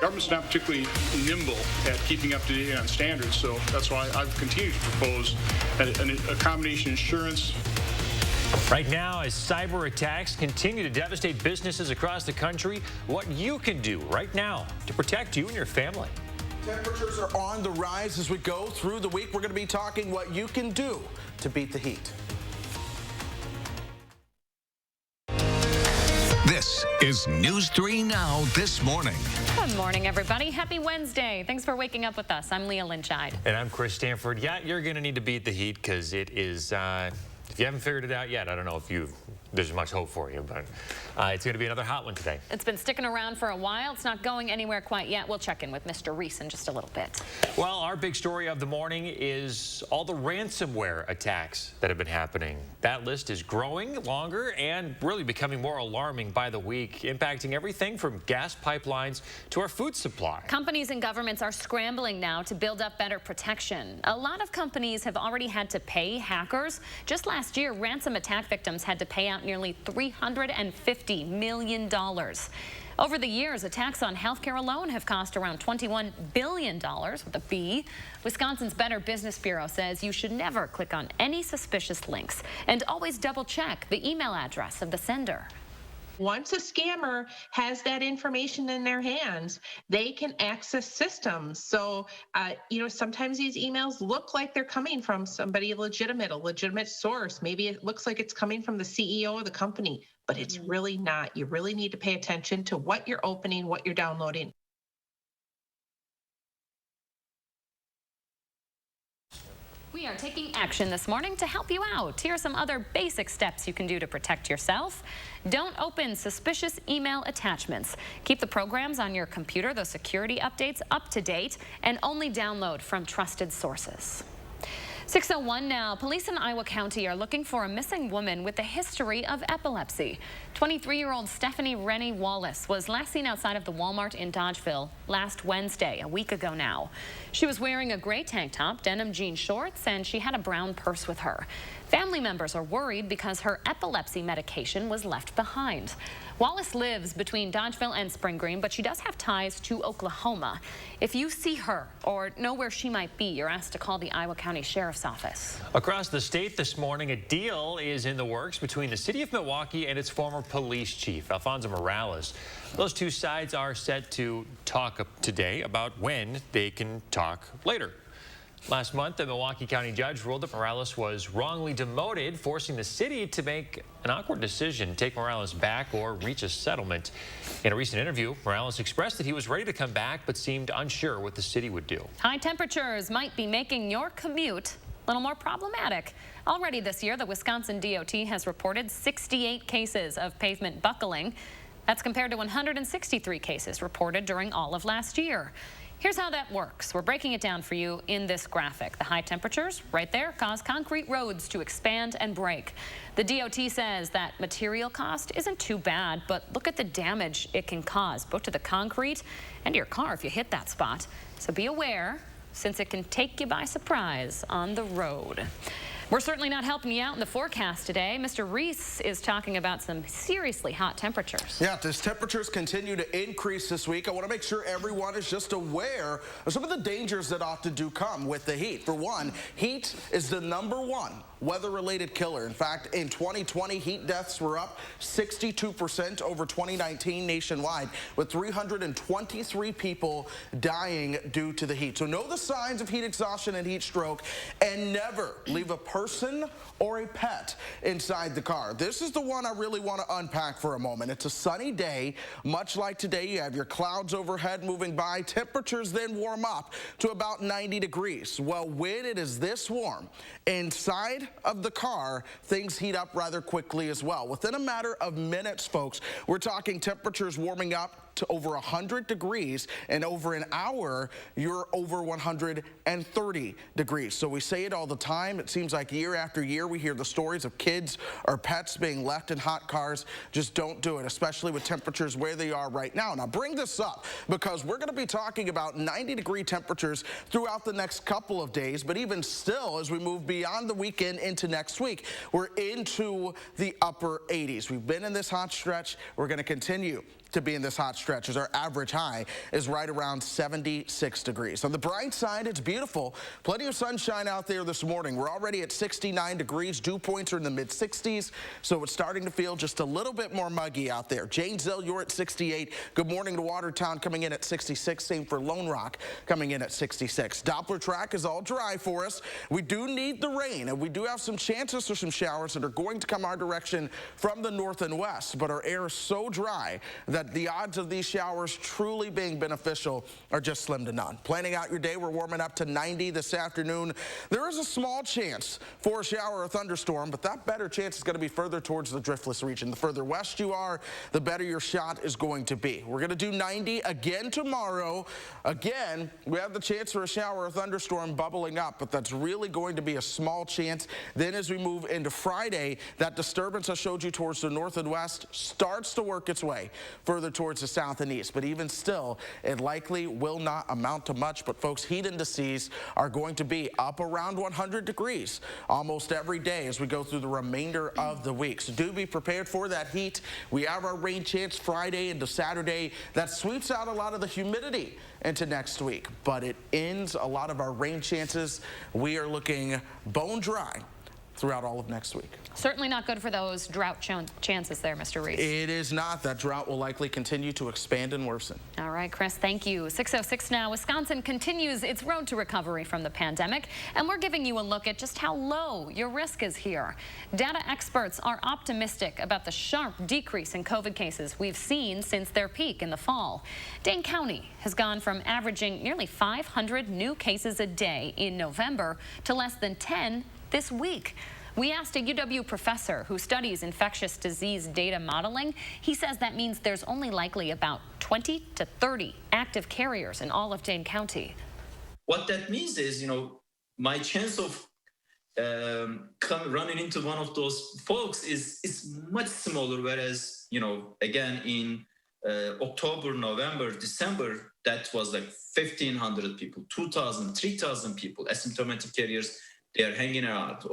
Government's not particularly nimble at keeping up to date on standards, so that's why I've continued to propose a combination insurance. Right now, as cyber attacks continue to devastate businesses across the country, what you can do right now to protect you and your family. Temperatures are on the rise as we go through the week. We're going to be talking what you can do to beat the heat. This is News 3 Now This Morning. Good morning, everybody. Happy Wednesday. Thanks for waking up with us. I'm Leah Lynchide. And I'm Chris Stanford. Yeah, you're going to need to beat the heat because it is, if you haven't figured it out yet, I don't know if there's much hope for you, but it's going to be another hot one today. It's been sticking around for a while. It's not going anywhere quite yet. We'll check in with Mr. Reese in just a little bit. Well, our big story of the morning is all the ransomware attacks that have been happening. That list is growing longer and really becoming more alarming by the week, impacting everything from gas pipelines to our food supply. Companies and governments are scrambling now to build up better protection. A lot of companies have already had to pay hackers. Just last year, ransom attack victims had to pay out nearly $350 million. Over the years, attacks on healthcare alone have cost around $21 billion with a B. Wisconsin's Better Business Bureau says you should never click on any suspicious links and always double check the email address of the sender. Once a scammer has that information in their hands, they can access systems. So, sometimes these emails look like they're coming from somebody legitimate, a legitimate source. Maybe it looks like it's coming from the CEO of the company, but it's really not. You really need to pay attention to what you're opening, what you're downloading. We are taking action this morning to help you out. Here are some other basic steps you can do to protect yourself. Don't open suspicious email attachments. Keep the programs on your computer, those security updates, up to date, and only download from trusted sources. 6:01 now. Police in Iowa County are looking for a missing woman with a history of epilepsy. 23-year-old Stephanie Rennie Wallace was last seen outside of the Walmart in Dodgeville last Wednesday, a week ago now. She was wearing a gray tank top, denim jean shorts, and she had a brown purse with her. Family members are worried because her epilepsy medication was left behind. Wallace lives between Dodgeville and Spring Green, but she does have ties to Oklahoma. If you see her or know where she might be, you're asked to call the Iowa County Sheriff's Office. Across the state this morning, a deal is in the works between the city of Milwaukee and its former police chief, Alfonso Morales. Those two sides are set to talk today about when they can talk later. Last month, the Milwaukee County judge ruled that Morales was wrongly demoted, forcing the city to make an awkward decision, take Morales back or reach a settlement. In a recent interview, Morales expressed that he was ready to come back, but seemed unsure what the city would do. High temperatures might be making your commute a little more problematic. Already this year, the Wisconsin DOT has reported 68 cases of pavement buckling. That's compared to 163 cases reported during all of last year. Here's how that works. We're breaking it down for you in this graphic. The high temperatures right there cause concrete roads to expand and break. The DOT says that material cost isn't too bad, but look at the damage it can cause, both to the concrete and your car if you hit that spot. So be aware, since it can take you by surprise on the road. We're certainly not helping you out in the forecast today. Mr. Reese is talking about some seriously hot temperatures. Yeah, as temperatures continue to increase this week, I want to make sure everyone is just aware of some of the dangers that often do come with the heat. For one, heat is the #1 weather-related killer. In fact, in 2020, heat deaths were up 62% over 2019 nationwide, with 323 people dying due to the heat. So know the signs of heat exhaustion and heat stroke, and never leave a person or a pet inside the car. This is the one I really want to unpack for a moment. It's a sunny day, much like today. You have your clouds overhead moving by. Temperatures then warm up to about 90 degrees. Well, when it is this warm inside of the car, things heat up rather quickly as well. Within a matter of minutes, folks, we're talking temperatures warming up to over 100 degrees, and over an hour, you're over 130 degrees. So we say it all the time. It seems like year after year, we hear the stories of kids or pets being left in hot cars. Just don't do it, especially with temperatures where they are right now. Now, bring this up because we're going to be talking about 90-degree temperatures throughout the next couple of days, but even still, as we move beyond the weekend into next week, we're into the upper 80s. We've been in this hot stretch. We're going to continue to be in this hot stretch, as our average high is right around 76 degrees. On the bright side, it's beautiful. Plenty of sunshine out there this morning. We're already at 69 degrees. Dew points are in the mid-60s, so it's starting to feel just a little bit more muggy out there. Janesville, you're at 68. Good morning to Watertown, coming in at 66. Same for Lone Rock, coming in at 66. Doppler track is all dry for us. We do need the rain, and we do have some chances for some showers that are going to come our direction from the north and west, but our air is so dry that the odds of these showers truly being beneficial are just slim to none. Planning out your day, we're warming up to 90 this afternoon. There is a small chance for a shower or thunderstorm, but that better chance is going to be further towards the driftless region. The further west you are, the better your shot is going to be. We're going to do 90 again tomorrow. Again, we have the chance for a shower or thunderstorm bubbling up, but that's really going to be a small chance. Then as we move into Friday, that disturbance I showed you towards the north and west starts to work its way further towards the south and east. But even still, it likely will not amount to much. But folks, heat indices are going to be up around 100 degrees almost every day as we go through the remainder of the week. So do be prepared for that heat. We have our rain chance Friday into Saturday. That sweeps out a lot of the humidity into next week, but it ends a lot of our rain chances. We are looking bone dry throughout all of next week. Certainly not good for those drought chances there, Mr. Reese. It is not. That drought will likely continue to expand and worsen. All right, Chris, thank you. 6:06 now. Wisconsin continues its road to recovery from the pandemic, and we're giving you a look at just how low your risk is here. Data experts are optimistic about the sharp decrease in COVID cases we've seen since their peak in the fall. Dane County has gone from averaging nearly 500 new cases a day in November to less than 10 this week. We asked a UW professor who studies infectious disease data modeling. He says that means there's only likely about 20 to 30 active carriers in all of Dane County. What that means is, my chance of running into one of those folks is much smaller, whereas, again, in October, November, December, that was like 1,500 people, 2,000, 3,000 people, asymptomatic carriers, they are hanging out.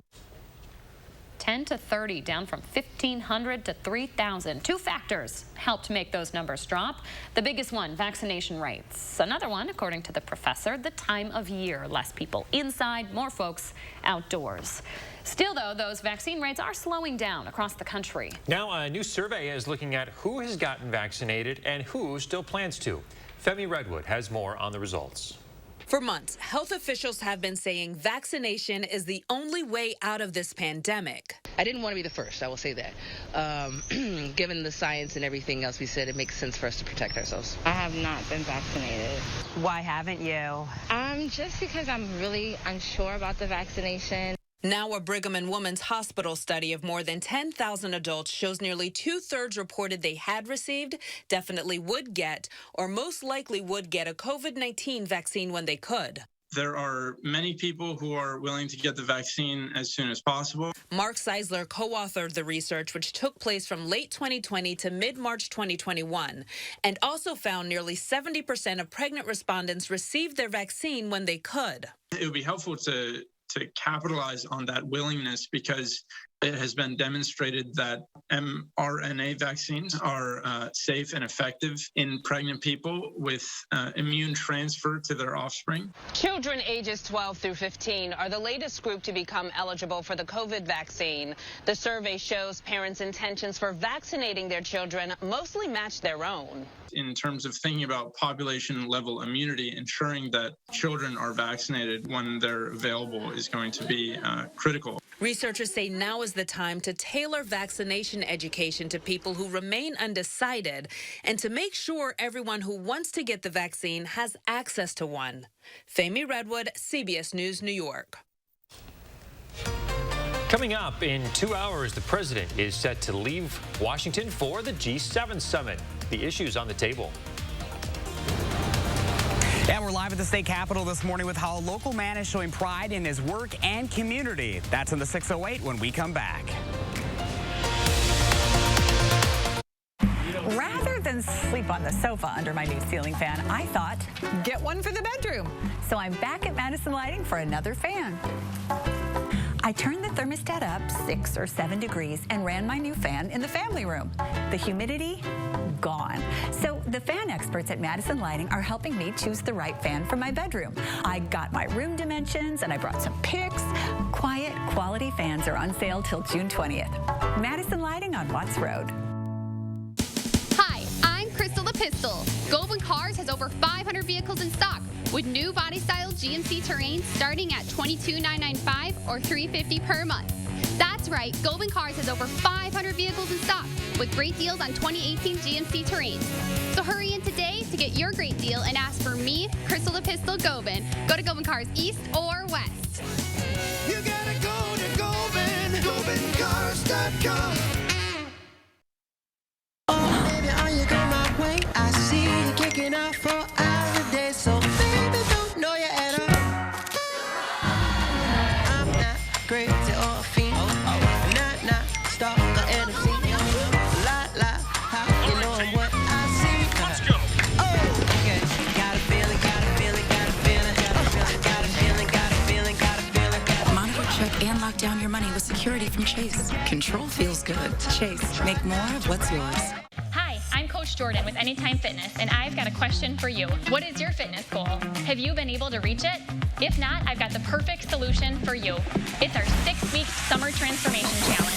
10 to 30, down from 1,500 to 3,000. Two factors helped make those numbers drop. The biggest one, vaccination rates. Another one, according to the professor, the time of year. Less people inside, more folks outdoors. Still, though, those vaccine rates are slowing down across the country. Now, a new survey is looking at who has gotten vaccinated and who still plans to. Femi Redwood has more on the results. For months, health officials have been saying vaccination is the only way out of this pandemic. I didn't want to be the first, I will say that. Given the science and everything else we said, it makes sense for us to protect ourselves. I have not been vaccinated. Why haven't you? Just because I'm really unsure about the vaccination. Now, a Brigham and Women's Hospital study of more than 10,000 adults shows nearly 2/3 reported they had received, definitely would get, or most likely would get a COVID-19 vaccine when they could. There are many people who are willing to get the vaccine as soon as possible. Mark Seisler co-authored the research, which took place from late 2020 to mid-March 2021, and also found nearly 70% of pregnant respondents received their vaccine when they could. It would be helpful to capitalize on that willingness, because it has been demonstrated that mRNA vaccines are safe and effective in pregnant people with immune transfer to their offspring. Children ages 12 through 15 are the latest group to become eligible for the COVID vaccine. The survey shows parents' intentions for vaccinating their children mostly match their own. In terms of thinking about population-level immunity, ensuring that children are vaccinated when they're available is going to be critical. Researchers say now is the time to tailor vaccination education to people who remain undecided and to make sure everyone who wants to get the vaccine has access to one. Femi Redwood, CBS News, New York. Coming up in 2 hours, the president is set to leave Washington for the G7 summit. The issues on the table. And we're live at the state capitol this morning with how a local man is showing pride in his work and community. That's in the 608 when we come back. Rather than sleep on the sofa under my new ceiling fan, I thought, get one for the bedroom. So I'm back at Madison Lighting for another fan. I turned the thermostat up 6 or 7 degrees and ran my new fan in the family room. The humidity gone. So the fan experts at Madison Lighting are helping me choose the right fan for my bedroom. I got my room dimensions and I brought some pics. Quiet, quality fans are on sale till June 20th. Madison Lighting on Watts Road. Hi, I'm Crystal the Pistol. Goldwyn Cars has over 500 vehicles in stock with new body-style GMC Terrains starting at $22,995 or $350 per month. That's right, Goldwyn Cars has over 500 vehicles in stock with great deals on 2018 GMC Terrains. So hurry in today to get your great deal and ask for me, Crystal the Pistol Goldwyn. Go to Goldwyn Cars East or West. You gotta go to Goldwyn, GoldwynCars.com. Oh, baby, are you going my way? I see you kicking out 4 hours a day, so baby, don't know you at all. I'm not crazy or a fiend. Not stalker and a fiend. How you know what I see? Let's go. Oh, okay. Got a feeling. Monitor, check, and lock down your money with security from Chase. Control feels good. Chase, make more of what's yours. Hi, I'm Coach Jordan with Anytime Fitness, and I've got a question for you. What is your fitness goal? Have you been able to reach it? If not, I've got the perfect solution for you. It's our 6-week Summer Transformation Challenge.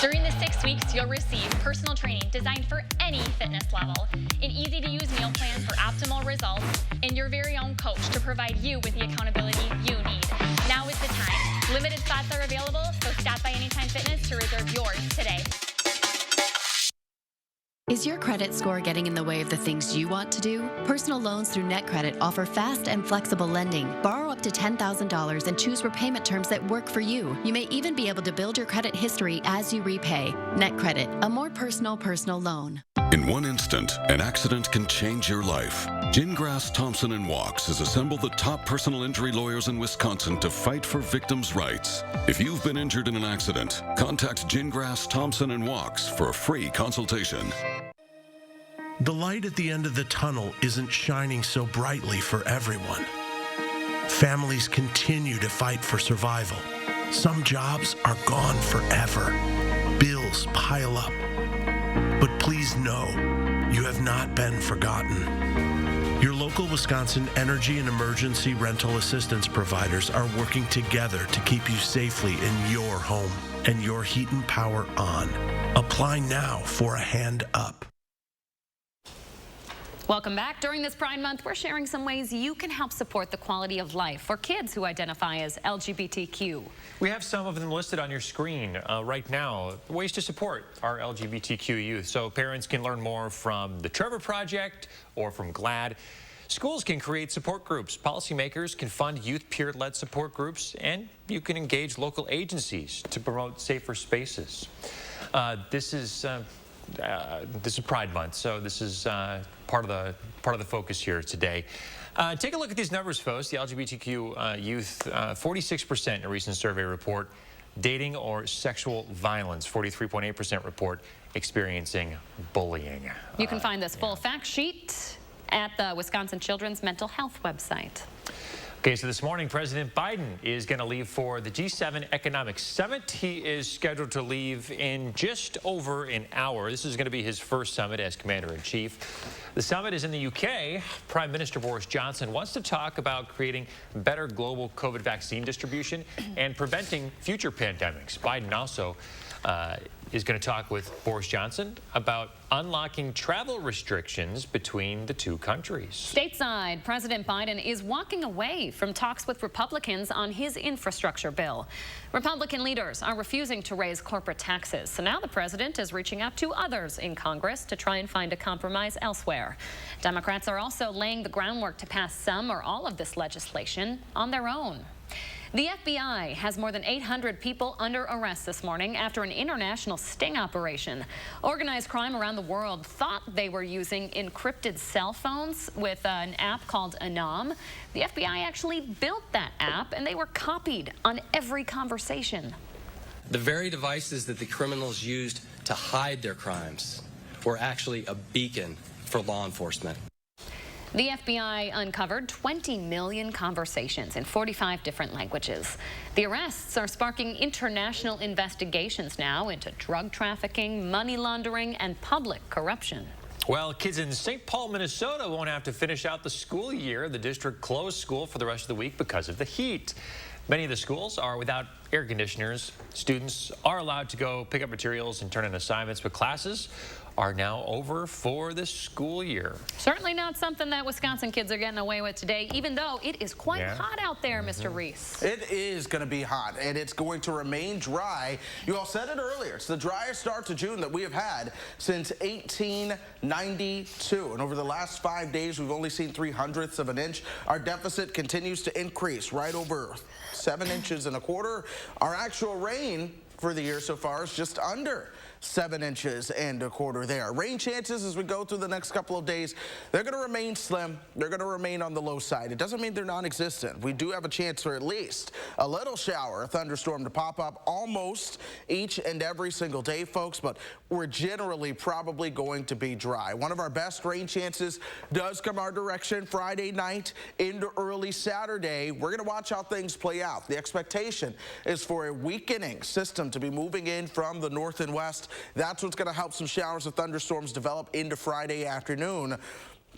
During the 6 weeks, you'll receive personal training designed for any fitness level, an easy-to-use meal plan for optimal results, and your very own coach to provide you with the accountability you need. Now is the time. Limited spots are available, so stop by Anytime Fitness to reserve yours today. Is your credit score getting in the way of the things you want to do? Personal loans through NetCredit offer fast and flexible lending. Borrow up to $10,000 and choose repayment terms that work for you. You may even be able to build your credit history as you repay. NetCredit, a more personal loan. In one instant, an accident can change your life. Gingras, Thompson & Walks has assembled the top personal injury lawyers in Wisconsin to fight for victims' rights. If you've been injured in an accident, contact Gingras, Thompson & Walks for a free consultation. The light at the end of the tunnel isn't shining so brightly for everyone. Families continue to fight for survival. Some jobs are gone forever. Bills pile up. But please know, you have not been forgotten. Your local Wisconsin energy and emergency rental assistance providers are working together to keep you safely in your home and your heat and power on. Apply now for a hand up. Welcome back. During this Pride Month, we're sharing some ways you can help support the quality of life for kids who identify as LGBTQ. We have some of them listed on your screen right now, ways to support our LGBTQ youth. So parents can learn more from the Trevor Project or from GLAD. Schools can create support groups. Policymakers can fund youth peer-led support groups, and you can engage local agencies to promote safer spaces. This is Pride Month, so this is part of the focus here today. Take a look at these numbers, folks. The LGBTQ youth, 46% in a recent survey report dating or sexual violence. 43.8% report experiencing bullying. You can find this full fact sheet at the Wisconsin Children's Mental Health website. Okay, so this morning, President Biden is going to leave for the G7 Economic Summit. He is scheduled to leave in just over an hour. This is going to be his first summit as Commander-in-Chief. The summit is in the UK. Prime Minister Boris Johnson wants to talk about creating better global COVID vaccine distribution and preventing future pandemics. Biden also is going to talk with Boris Johnson about unlocking travel restrictions between the two countries. Stateside, President Biden is walking away from talks with Republicans on his infrastructure bill. Republican leaders are refusing to raise corporate taxes, so now the president is reaching out to others in Congress to try and find a compromise elsewhere. Democrats are also laying the groundwork to pass some or all of this legislation on their own. The FBI has more than 800 people under arrest this morning after an international sting operation. Organized crime around the world thought they were using encrypted cell phones with an app called Anam. The FBI actually built that app, and they were copied on every conversation. The very devices that the criminals used to hide their crimes were actually a beacon for law enforcement. The FBI uncovered 20 million conversations in 45 different languages. The arrests are sparking international investigations now into drug trafficking, money laundering, and public corruption. Well, kids in St. Paul, Minnesota won't have to finish out the school year. The district closed school for the rest of the week because of the heat. Many of the schools are without air conditioners. Students are allowed to go pick up materials and turn in assignments, but classes are now over for the school year. Certainly not something that Wisconsin kids are getting away with today, even though it is quite hot out there, Mr. Reese. It is going to be hot, and it's going to remain dry. You all said it earlier. It's the driest start to June that we have had since 1892. And over the last 5 days, we've only seen 0.03 of an inch. Our deficit continues to increase, right over 7 inches and a quarter. Our actual rain for the year so far is just under 7 inches and a quarter there. Rain chances as we go through the next couple of days, they're going to remain slim. They're going to remain on the low side. It doesn't mean they're non-existent. We do have a chance for at least a little shower, a thunderstorm to pop up almost each and every single day, folks, but we're generally probably going to be dry. One of our best rain chances does come our direction Friday night into early Saturday. We're going to watch how things play out. The expectation is for a weakening system to be moving in from the north and west. That's what's going to help some showers and thunderstorms develop into Friday afternoon.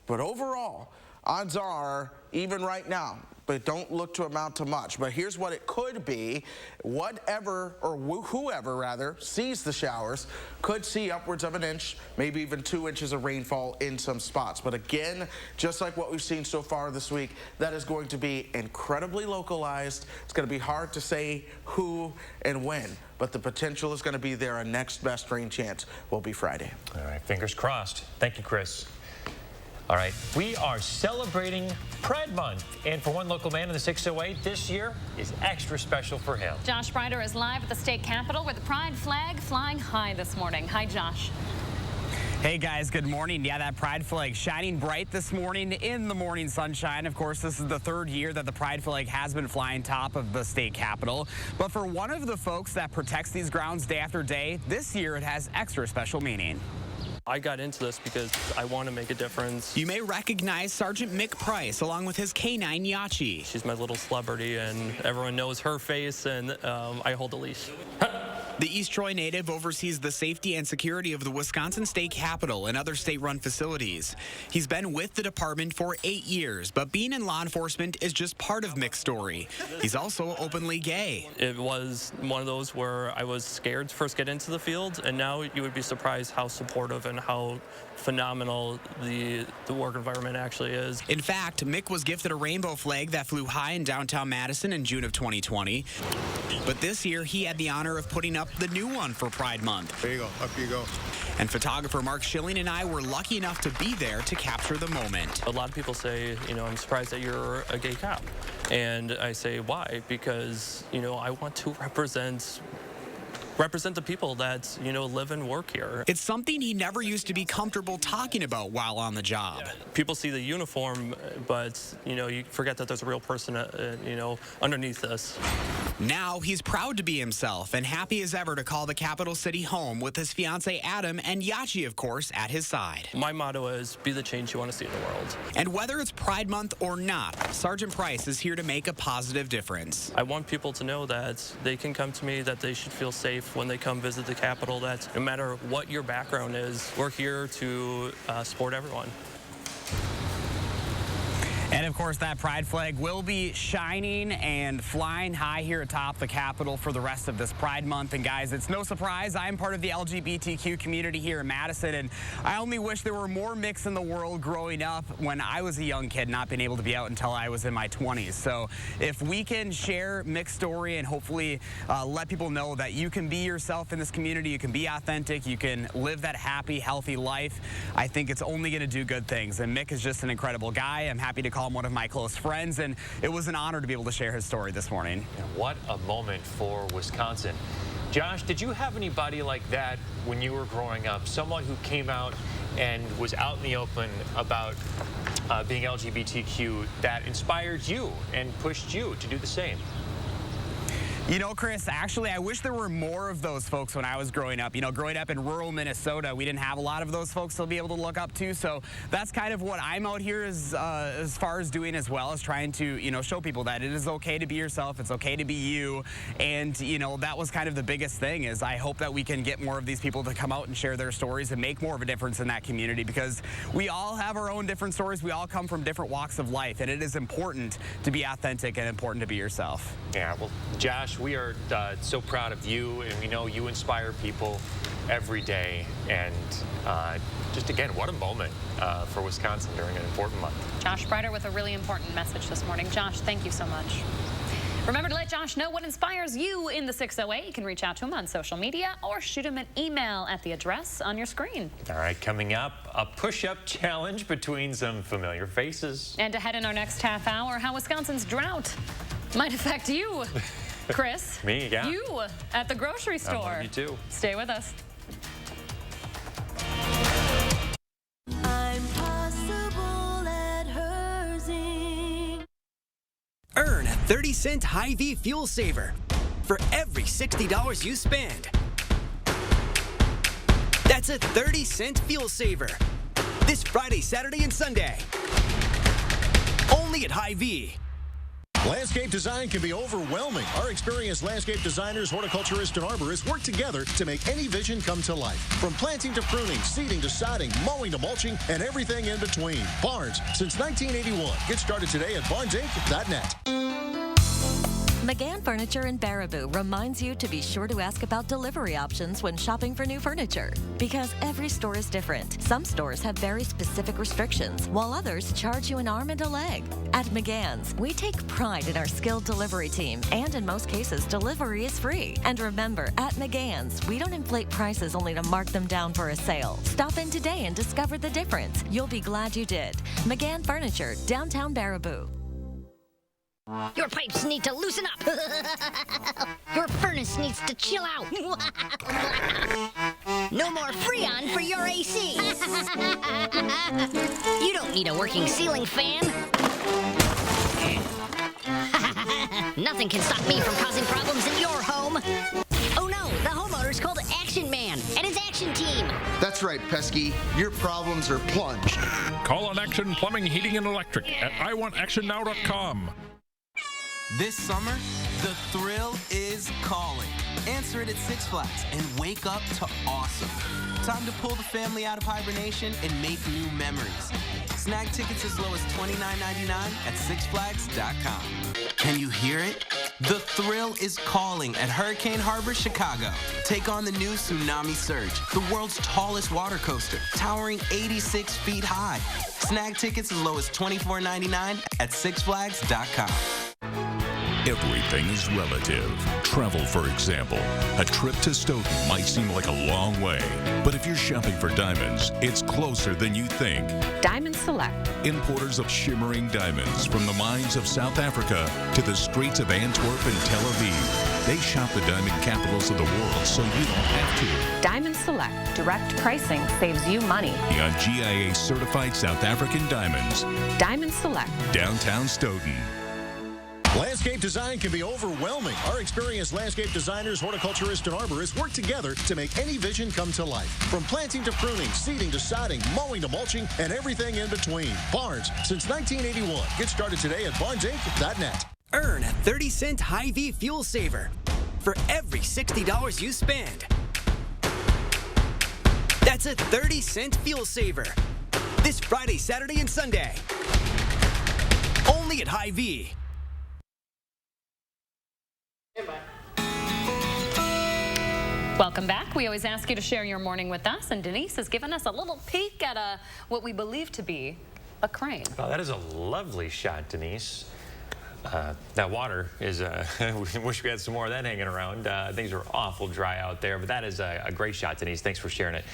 But overall, odds are, even right now, but don't look to amount to much. But here's what it could be. Whatever, or whoever rather, sees the showers could see upwards of an inch, maybe even 2 inches of rainfall in some spots. But again, just like what we've seen so far this week, that is going to be incredibly localized. It's going to be hard to say who and when, but the potential is going to be there. Our next best rain chance will be Friday. All right, fingers crossed. Thank you, Chris. All right, we are celebrating Pride Month, and for one local man in the 608, this year is extra special for him. Josh Breiter is live at the state capitol where the Pride flag flying high this morning. Hi, Josh. Hey guys, good morning. Yeah, that Pride flag shining bright this morning in the morning sunshine. Of course, this is the third year that the Pride flag has been flying top of the state capitol. But for one of the folks that protects these grounds day after day, this year it has extra special meaning. I got into this because I want to make a difference. You may recognize Sergeant Mick Price along with his K9 Yachi. She's my little celebrity, and everyone knows her face, and I hold the leash. The East Troy native oversees the safety and security of the Wisconsin State Capitol and other state-run facilities. He's been with the department for 8 years, but being in law enforcement is just part of Mick's story. He's also openly gay. It was one of those where I was scared to first get into the field, and now you would be surprised how supportive and how phenomenal the work environment actually is. In fact, Mick was gifted a rainbow flag that flew high in downtown Madison in June of 2020. But this year, he had the honor of putting up the new one for Pride Month. There you go. Up you go. And photographer Mark Schilling and I were lucky enough to be there to capture the moment. A lot of people say, I'm surprised that you're a gay cop. And I say, why? Because, I want to represent the people that, live and work here. It's something he never used to be comfortable talking about while on the job. People see the uniform, but, you forget that there's a real person, underneath this. Now he's proud to be himself and happy as ever to call the capital city home with his fiancée Adam and Yachi, of course, at his side. My motto is be the change you want to see in the world. And whether it's Pride Month or not, Sergeant Price is here to make a positive difference. I want people to know that they can come to me, that they should feel safe when they come visit the Capitol, that no matter what your background is, we're here to support everyone. And of course, that Pride flag will be shining and flying high here atop the Capitol for the rest of this Pride Month. And guys, it's no surprise, I'm part of the LGBTQ community here in Madison, and I only wish there were more Micks in the world growing up when I was a young kid, not being able to be out until I was in my 20s. So if we can share Mick's story and hopefully let people know that you can be yourself in this community, you can be authentic, you can live that happy, healthy life, I think it's only going to do good things. And Mick is just an incredible guy. I'm happy to call him one of my close friends, and it was an honor to be able to share his story this morning. What a moment for Wisconsin. Josh, did you have anybody like that when you were growing up? Someone who came out and was out in the open about being LGBTQ that inspired you and pushed you to do the same? You know, Chris, actually, I wish there were more of those folks when I was growing up. You know, growing up in rural Minnesota, we didn't have a lot of those folks to be able to look up to. So that's kind of what I'm out here as far as doing, as well as trying to, you know, show people that it is okay to be yourself. It's okay to be you. And, you know, that was kind of the biggest thing, is I hope that we can get more of these people to come out and share their stories and make more of a difference in that community, because we all have our own different stories. We all come from different walks of life, and it is important to be authentic and important to be yourself. Yeah, well, Josh, we are so proud of you, and we know you inspire people every day. And just again, what a moment for Wisconsin during an important month. Josh Breiter with a really important message this morning. Josh, thank you so much. Remember to let Josh know what inspires you in the 608. You can reach out to him on social media or shoot him an email at the address on your screen. All right, coming up, a push-up challenge between some familiar faces. And ahead in our next half hour, how Wisconsin's drought might affect you. Chris, Me, yeah. You at the grocery store. You too. Stay with us. I'm possible at Herzing. Earn a 30-cent Hy-Vee fuel saver for every $60 you spend. That's a 30-cent fuel saver this Friday, Saturday, and Sunday. Only at Hy-Vee. Landscape design can be overwhelming. Our experienced landscape designers, horticulturists, and arborists work together to make any vision come to life. From planting to pruning, seeding to sodding, mowing to mulching, and everything in between. Barnes, since 1981. Get started today at barnesinc.net. McGann Furniture in Baraboo reminds you to be sure to ask about delivery options when shopping for new furniture. Because every store is different. Some stores have very specific restrictions, while others charge you an arm and a leg. At McGann's, we take pride in our skilled delivery team, and in most cases, delivery is free. And remember, at McGann's, we don't inflate prices only to mark them down for a sale. Stop in today and discover the difference. You'll be glad you did. McGann Furniture, downtown Baraboo. Your pipes need to loosen up. Your furnace needs to chill out. No more Freon for your AC. You don't need a working ceiling fan. Nothing can stop me from causing problems in your home. Oh no, the homeowner's called Action Man and his action team. That's right, Pesky. Your problems are plunged. Call on Action Plumbing, Heating, and Electric at iwantactionnow.com. This summer, the thrill is calling. Answer it at Six Flags and wake up to awesome. Time to pull the family out of hibernation and make new memories. Snag tickets as low as $29.99 at sixflags.com. Can you hear it? The thrill is calling at Hurricane Harbor, Chicago. Take on the new Tsunami Surge, the world's tallest water coaster, towering 86 feet high. Snag tickets as low as $24.99 at sixflags.com. Everything is relative. Travel, for example. A trip to Stoughton might seem like a long way, but if you're shopping for diamonds, it's closer than you think. Diamond Select. Importers of shimmering diamonds from the mines of South Africa to the streets of Antwerp and Tel Aviv. They shop the diamond capitals of the world so you don't have to. Diamond Select. Direct pricing saves you money. On GIA certified South African diamonds. Diamond Select. Downtown Stoughton. Landscape design can be overwhelming. Our experienced landscape designers, horticulturists, and arborists work together to make any vision come to life. From planting to pruning, seeding to sodding, mowing to mulching, and everything in between. Barnes, since 1981. Get started today at barnesinc.net. Earn a 30-cent Hy-Vee fuel saver for every $60 you spend. That's a 30-cent fuel saver this Friday, Saturday, and Sunday. Only at Hy-Vee. Welcome back. We always ask you to share your morning with us, and Denise has given us a little peek at what we believe to be a crane. Oh, that is a lovely shot, Denise. That water is, we wish we had some more of that hanging around. Things are awful dry out there, but that is a great shot, Denise. Thanks for sharing it.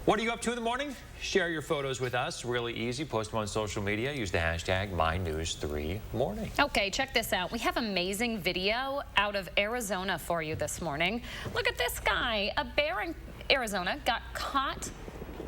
What are you up to in the morning? Share your photos with us. Really easy. Post them on social media. Use the hashtag MyNews3Morning. Okay, check this out. We have amazing video out of Arizona for you this morning. Look at this guy. A bear in Arizona got caught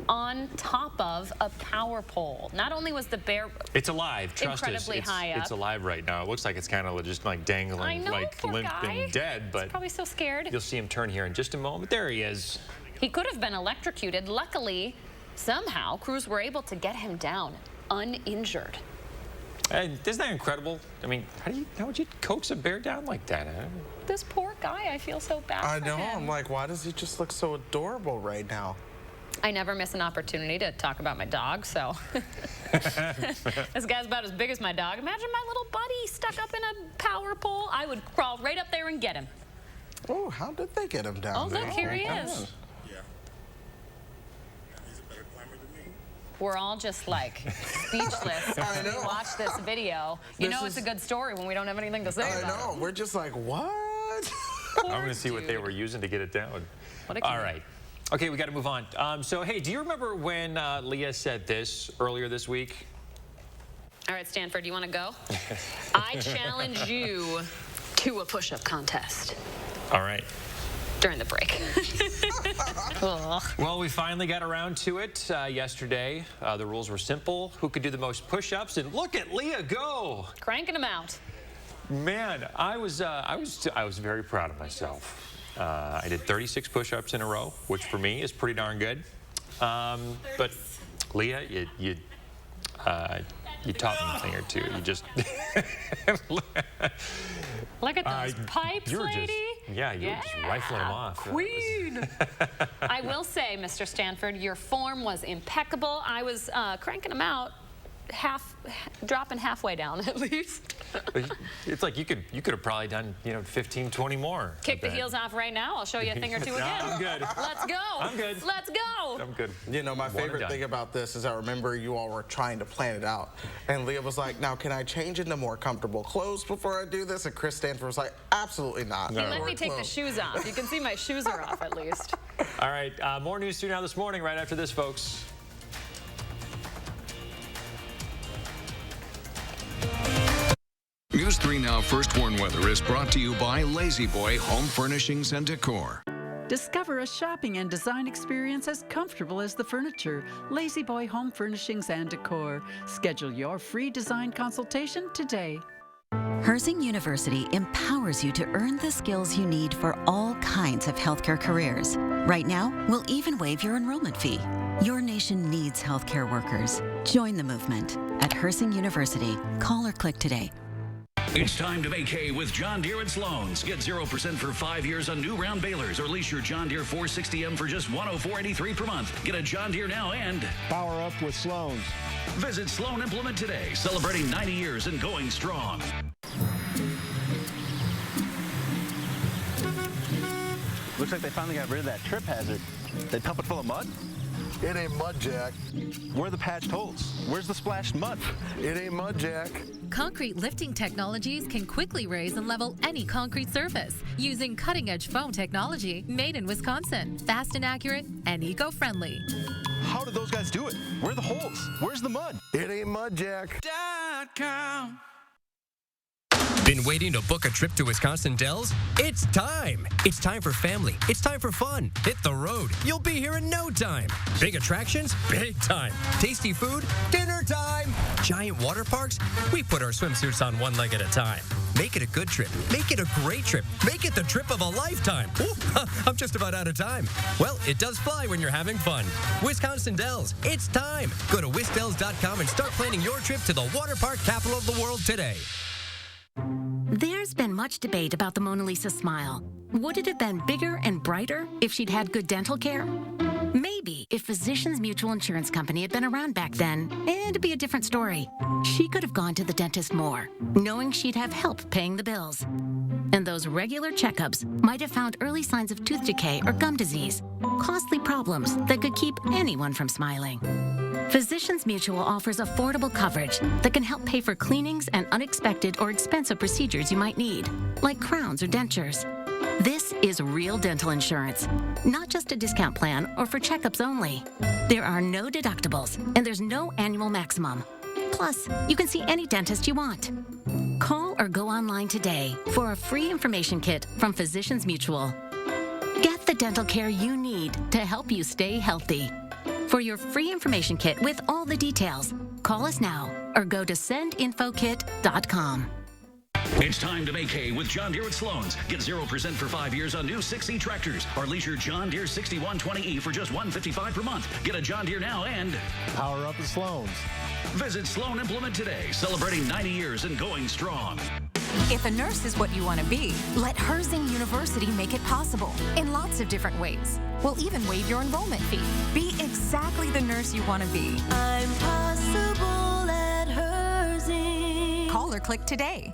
on top of a power pole. Not only was the bear it's alive, trust us, incredibly high up. It's alive right now. It looks like it's kind of just like dangling, I know, like poor limp guy. and dead, but he's probably so scared. You'll see him turn here in just a moment. There he is. He could have been electrocuted. Luckily, somehow, crews were able to get him down uninjured. And isn't that incredible? I mean, how would you coax a bear down like that? Huh? This poor guy, I feel so bad I for know. him. I'm like, why does he just look so adorable right now? I never miss an opportunity to talk about my dog, so. This guy's about as big as my dog. Imagine my little buddy stuck up in a power pole. I would crawl right up there and get him. Oh, how did they get him down Oh, there? look, here he is. We're all just like speechless when we watch this video. You know it's a good story when we don't have anything to say about it. I know. We're just like, what? I'm going to see what they were using to get it down. What a all right. Okay, we got to move on. So, hey, do you remember when Leah said this earlier this week? All right, Stanford, you want to go? I challenge you to a push-up contest. All right. During the break. Well, we finally got around to it yesterday. The rules were simple. Who could do the most push-ups? And look at Leah go. Cranking them out. Man, I was very proud of myself. I did 36 push-ups in a row, which for me is pretty darn good. But Leah, you taught me a thing or two. You just look at those pipes, lady. You were just rifling them off. Queen. I will say, Mr. Stanford, your form was impeccable. I was cranking them out, dropping halfway down at least. It's like you could have probably done 15, 20 more. Kick the heels off right now. I'll show you a thing or two again. I'm good. Let's go. I'm good. Let's go. I'm good. You know, my favorite thing about this is I remember you all were trying to plan it out. And Leah was like, now, can I change into more comfortable clothes before I do this? And Chris Stanford was like, absolutely not. He let me take the shoes off. You can see my shoes are off at least. All right, more news to you now this morning right after this, folks. News 3 Now First Warn Weather is brought to you by Lazy Boy Home Furnishings and Decor. Discover a shopping and design experience as comfortable as the furniture. Lazy Boy Home Furnishings and Decor. Schedule your free design consultation today. Herzing University empowers you to earn the skills you need for all kinds of healthcare careers. Right now, we'll even waive your enrollment fee. Your nation needs healthcare workers. Join the movement at Herzing University. Call or click today. It's time to vacay with John Deere at Sloan's. Get 0% for 5 years on new round balers, or lease your John Deere 460M for just $104.83 per month. Get a John Deere now and power up with Sloan's. Visit Sloan Implement today, celebrating 90 years and going strong. Looks like they finally got rid of that trip hazard. They pump it full of mud? It ain't mud, Jack. Where are the patched holes? Where's the splashed mud? It ain't mud, Jack. Concrete lifting technologies can quickly raise and level any concrete surface using cutting-edge foam technology made in Wisconsin. Fast and accurate and eco-friendly. How did those guys do it? Where are the holes? Where's the mud? It ain't mud, Jack. .com. Been waiting to book a trip to Wisconsin Dells? It's time! It's time for family. It's time for fun. Hit the road. You'll be here in no time. Big attractions? Big time. Tasty food? Dinner time! Giant water parks? We put our swimsuits on one leg at a time. Make it a good trip. Make it a great trip. Make it the trip of a lifetime. Ooh, I'm just about out of time. Well, it does fly when you're having fun. Wisconsin Dells, it's time. Go to wisdells.com and start planning your trip to the water park capital of the world today. There's been much debate about the Mona Lisa smile. Would it have been bigger and brighter if she'd had good dental care? Maybe if Physicians Mutual Insurance Company had been around back then, it'd be a different story. She could have gone to the dentist more, knowing she'd have help paying the bills. And those regular checkups might have found early signs of tooth decay or gum disease, costly problems that could keep anyone from smiling. Physicians Mutual offers affordable coverage that can help pay for cleanings and unexpected or expensive procedures you might need, like crowns or dentures. This is real dental insurance, not just a discount plan or for checkups only. There are no deductibles, and there's no annual maximum. Plus, you can see any dentist you want. Call or go online today for a free information kit from Physicians Mutual. Get the dental care you need to help you stay healthy. For your free information kit with all the details, call us now or go to sendinfokit.com. It's time to make hay with John Deere at Sloan's. Get 0% for 5 years on new 6E tractors or lease your John Deere 6120E for just $155 per month. Get a John Deere now and power up at Sloan's. Visit Sloan Implement today, celebrating 90 years and going strong. If a nurse is what you want to be, let Herzing University make it possible in lots of different ways. We'll even waive your enrollment fee. Be exactly the nurse you want to be. I'm possible at Herzing. Call or click today.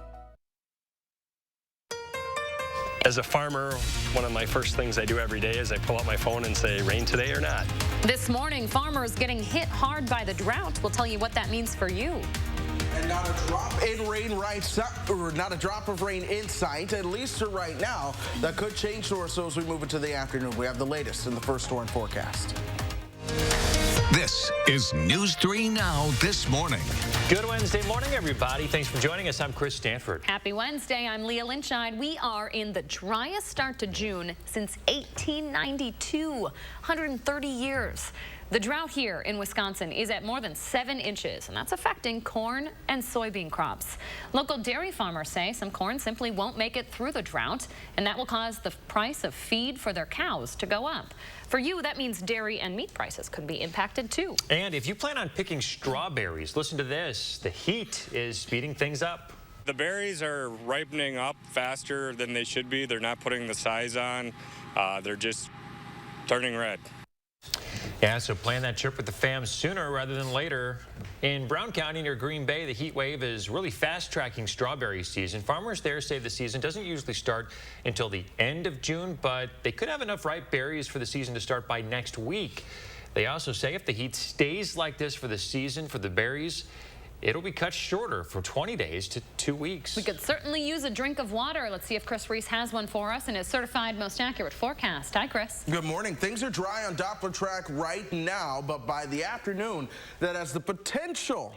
As a farmer, one of my first things I do every day is I pull out my phone and say, rain today or not? This morning, farmers getting hit hard by the drought. We'll tell you what that means for you. And not a drop in rain not a drop of rain in sight, at least for right now. That could change so as we move into the afternoon. We have the latest in the first storm forecast. This is News 3 Now this morning. Good Wednesday morning, everybody. Thanks for joining us. I'm Chris Stanford. Happy Wednesday. I'm Leah Lynchide. We are in the driest start to June since 1892, 130 years. The drought here in Wisconsin is at more than 7 inches, and that's affecting corn and soybean crops. Local dairy farmers say some corn simply won't make it through the drought, and that will cause the price of feed for their cows to go up. For you, that means dairy and meat prices could be impacted too. And if you plan on picking strawberries, listen to this. The heat is speeding things up. The berries are ripening up faster than they should be. They're not putting the size on. They're just turning red. Yeah, so plan that trip with the fam sooner rather than later. In Brown County near Green Bay, the heat wave is really fast-tracking strawberry season. Farmers there say the season doesn't usually start until the end of June, but they could have enough ripe berries for the season to start by next week. They also say if the heat stays like this for the season for the berries, it'll be cut shorter from 20 days to 2 weeks. We could certainly use a drink of water. Let's see if Chris Reese has one for us in his certified most accurate forecast. Hi, Chris. Good morning. Things are dry on Doppler track right now, but by the afternoon, that has the potential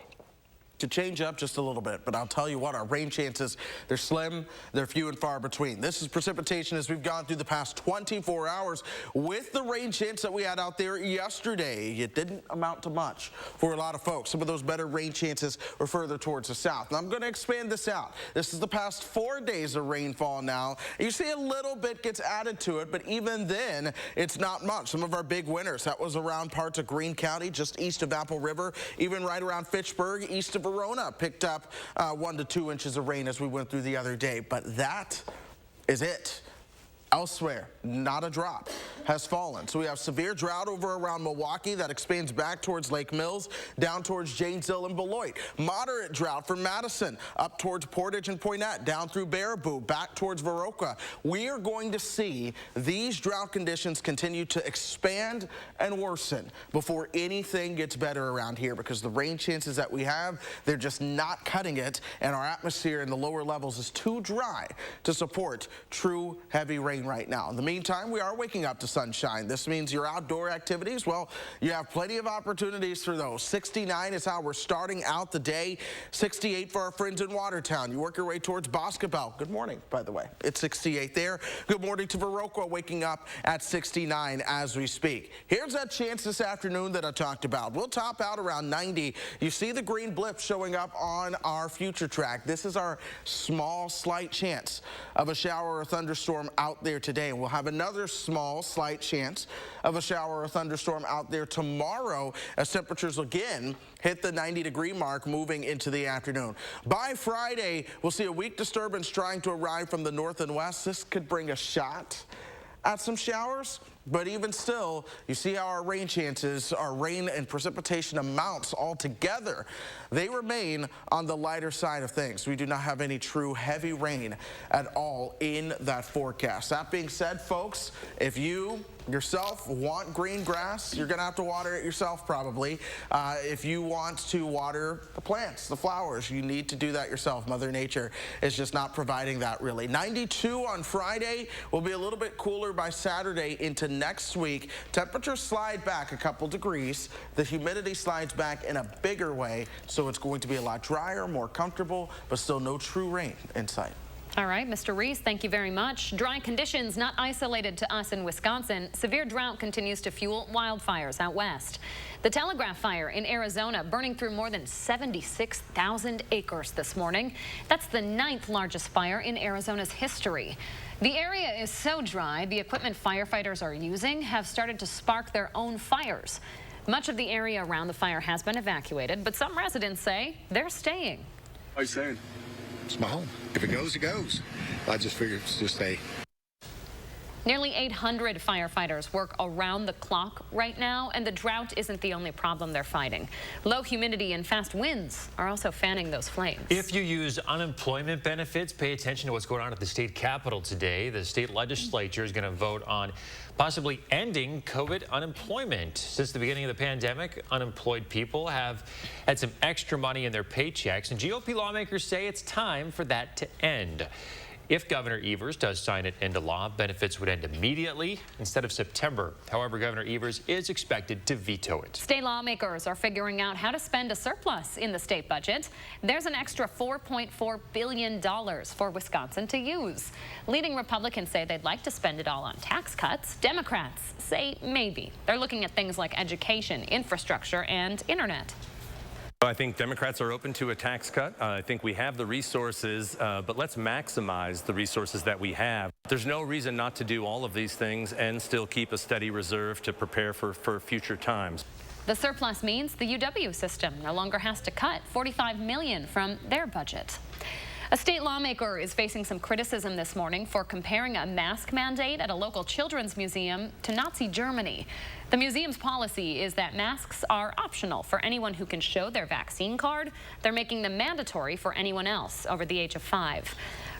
to change up just a little bit. But I'll tell you what, our rain chances, they're slim, they're few and far between. This is precipitation as we've gone through the past 24 hours with the rain chance that we had out there yesterday. It didn't amount to much for a lot of folks. Some of those better rain chances were further towards the south. Now I'm going to expand this out. This is the past 4 days of rainfall now. You see a little bit gets added to it, but even then, it's not much. Some of our big winners, that was around parts of Greene County, just east of Apple River, even right around Fitchburg, east of Verona, picked up 1 to 2 inches of rain as we went through the other day. But that is it. Elsewhere, not a drop has fallen. So we have severe drought over around Milwaukee that expands back towards Lake Mills, down towards Janesville and Beloit. Moderate drought for Madison, up towards Portage and Poynette, down through Baraboo, back towards Viroqua. We are going to see these drought conditions continue to expand and worsen before anything gets better around here, because the rain chances that we have, they're just not cutting it, and our atmosphere in the lower levels is too dry to support true heavy rain right now. In the meantime, we are waking up to sunshine. This means your outdoor activities, well, you have plenty of opportunities for those. 69 is how we're starting out the day. 68 for our friends in Watertown. You work your way towards Boscobel. Good morning, by the way. It's 68 there. Good morning to Viroqua, waking up at 69 as we speak. Here's that chance this afternoon that I talked about. We'll top out around 90. You see the green blip showing up on our future track. This is our small, slight chance of a shower or thunderstorm out there today. We'll have another small, slight chance of a shower or thunderstorm out there tomorrow as temperatures again hit the 90-degree mark moving into the afternoon. By Friday, we'll see a weak disturbance trying to arrive from the north and west. This could bring a shot at some showers. But even still, you see how our rain chances, our rain and precipitation amounts altogether, they remain on the lighter side of things. We do not have any true heavy rain at all in that forecast. That being said, folks, if you yourself want green grass, you're going to have to water it yourself probably. If you want to water the plants, the flowers, you need to do that yourself. Mother Nature is just not providing that really. 92 on Friday, will be a little bit cooler by Saturday into next week. Temperatures slide back a couple degrees. The humidity slides back in a bigger way, so it's going to be a lot drier, more comfortable, but still no true rain in sight. All right, Mr. Reese, thank you very much. Dry conditions not isolated to us in Wisconsin. Severe drought continues to fuel wildfires out west. The Telegraph Fire in Arizona burning through more than 76,000 acres this morning. That's the 9th largest fire in Arizona's history. The area is so dry, the equipment firefighters are using have started to spark their own fires. Much of the area around the fire has been evacuated, but some residents say they're staying. I said, it's my home. If it goes, it goes. I just figured it's just stay. Nearly 800 firefighters work around the clock right now, and the drought isn't the only problem they're fighting. Low humidity and fast winds are also fanning those flames. If you use unemployment benefits, pay attention to what's going on at the state capitol today. The state legislature is going to vote on possibly ending COVID unemployment. Since the beginning of the pandemic, unemployed people have had some extra money in their paychecks, and GOP lawmakers say it's time for that to end. If Governor Evers does sign it into law, benefits would end immediately instead of September. However, Governor Evers is expected to veto it. State lawmakers are figuring out how to spend a surplus in the state budget. There's an extra $4.4 billion for Wisconsin to use. Leading Republicans say they'd like to spend it all on tax cuts. Democrats say maybe. They're looking at things like education, infrastructure, and internet. I think Democrats are open to a tax cut. I think we have the resources, but let's maximize the resources that we have. There's no reason not to do all of these things and still keep a steady reserve to prepare for future times. The surplus means the UW system no longer has to cut $45 million from their budget. A state lawmaker is facing some criticism this morning for comparing a mask mandate at a local children's museum to Nazi Germany. The museum's policy is that masks are optional for anyone who can show their vaccine card. They're making them mandatory for anyone else over the age of 5.